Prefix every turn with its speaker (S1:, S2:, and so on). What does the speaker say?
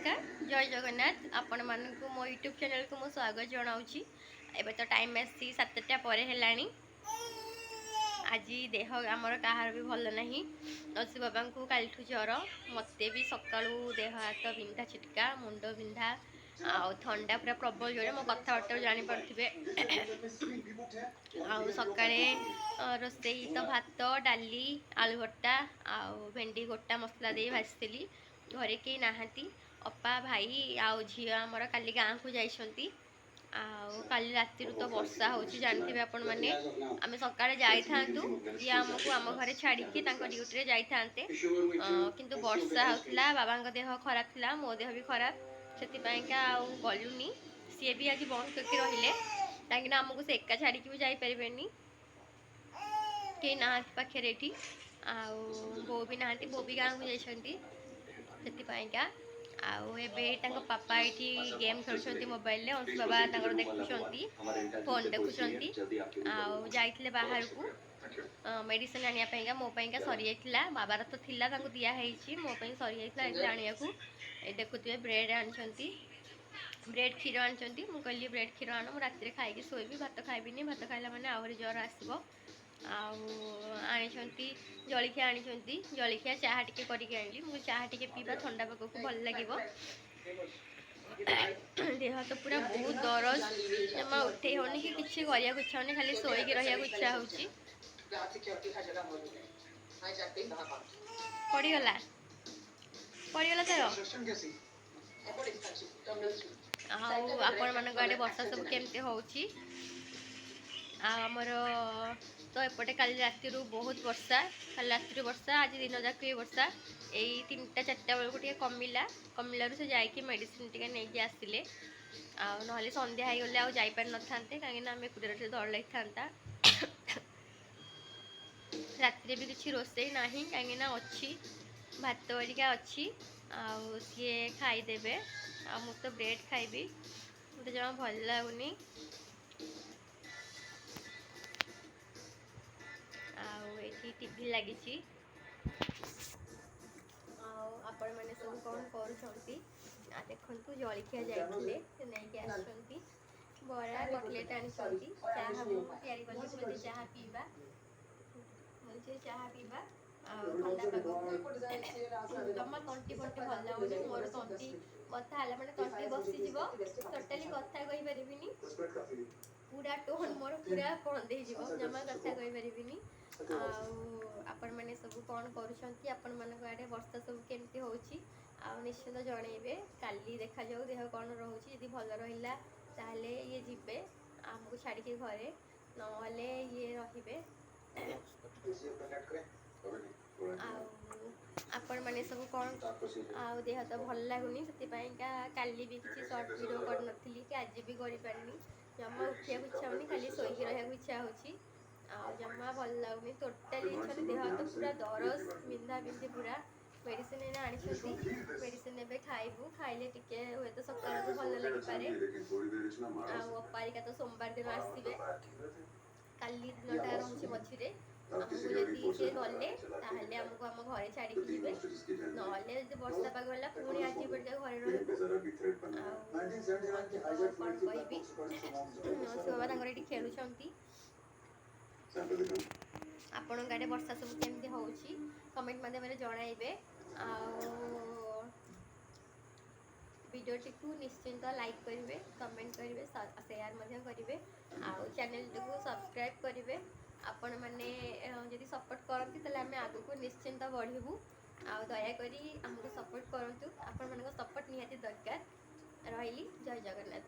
S1: नमस्कार जय जगन्नाथ आपण मानक मो यूट्यूब चैनल को मो स्वागत जनाऊँगी। एबे तो टाइम आसी 7टा पर है। आज देह आमर कहार भी भल ना नसी बाबा को काल ज्वर मत भी सका देह हाथ बिंधा छिटका मुंड बिंधा थंडा पूरा प्रबल जोरे मो कथबार्ता जापे सका रोसे तो भात डाली आलू भट्टा भेंडी गोटा मसला दे भाजी घरे कई नहांती अपा भाई आउ झी आमर काली गाँ को जाइछंती काली राति तो वर्षा होची जानते आपण मैंने आम सकाळे जाई थांतु जी आमको आम घरे छाड़ी ड्यूटी रे जाई थांते किंतु वर्षा होतला बाबा देह खराब थिला मो देह भी खराब से गलुनी सी भी आज बंद करके रहिले कहीं आमको से एका छाड़ी भी जाई परिबेनी कई ना पाखे बो भी ना बो भी गाँव को जाइछंती से पापा ये गेम खेलुंट मोबाइल अंशु बाबा देखुंट फोन देखुंट आते बाहर को मेडिसिन आने मोपाइका सरी जाता बाबार तो थिला दिखाई मोपाई सरी जाता आने को देखुए ब्रेड आनी ब्रेड क्षीर आनी मुझे ब्रेड क्षीर आण मुझे राति खाई शोबी भात खाइबी भात खाइला मैंने आहरी ज्वर आसो आनी जलखिया आनी जलखिया चाह टे करके मुझे चाह टे पीवा ठंडा पाग को भल लगे देह तो पूरा बहुत दरज जमा उठे होनी कि किसी करने इच्छा होनी खाली शोक रहा इच्छा हो पड़गला पड़गला तर आपण मान आड़े वर्षा सब केमती होची आमर तो एपटे काली राति बहुत वर्षा काली राति वर्षा आज दिन जाक वर्षा यही 3टा 4टा बेलू कमिला कमिलू से जाकि मेडिसिन टे नहीं आसिले ना संध्या हो गले आईपार न था कहीं आम एकुटिया डर लगी था राति भी किसी रोसे ना कहीं अच्छी भात हरिका अच्छी सी खाईदे मु तो ब्रेड खाइबी मत जमा भल लगुनि टीवी लगी आपण मैंने सब कौन कर देखु जलखिया जाइए बरा कटलेट आनी चाह मुझे चाह पीवा मुझे चाह पीवा जमा तंटी फंटी भल लगुनि मोर तंटी कथा है मैंने तंटी बसीज टोटाली कथा कही पारि पूरा टोन मोर पूरा बंद हो जमा कथा कही पारि आपण मैंने सब कौन करुँच आपण मान आड़े वर्षा सब केमती हो निश्चित जनइबे काली देखा जाऊ देह कौन रोचे यदि भल रहा ताहले ये जीवे आमको छाड़ी घरे नले ये रे आपण मैंने सब कौन देह तो भल लगुनि से काली भी किसी सर्ट वीडियो कर नी कि आज भी कर जमा उठा इच्छा होनी खाली शोक रहा इच्छा हो जमा भल लगुनि टोटाली इच्छा देह तो पूरा दरज बिंधा बिंधी पूरा मेडिसिन आनी मेडिसिन ए खाइबू खाइले टिके हुए तो सकाल को भल लगी पारे अपारिका तो सोमवार दिन आसवे काली दिनटा रोचे मझे आमको जदि सी गले ताहले आमको आम घरे छाड़ी जीवे ना वर्षा पाग गला पुणी आज घरे बाबा ये खेलुंट आपण गाड़े वर्षा सब केमती हो कमेंट माध्यम जनइबे वीडियोटी को निश्चिंत लाइक करेंगे कमेंट करेंगे शेयर करेंगे चैनल को सब्सक्राइब करेंगे आपण मैंने जदि सपोर्ट करती आम आग को निश्चिंत बढ़ू दयाकोरी आमको सपोर्ट करूँ आपण मान सपोर्ट निहाती दरकार रही जय जगन्नाथ।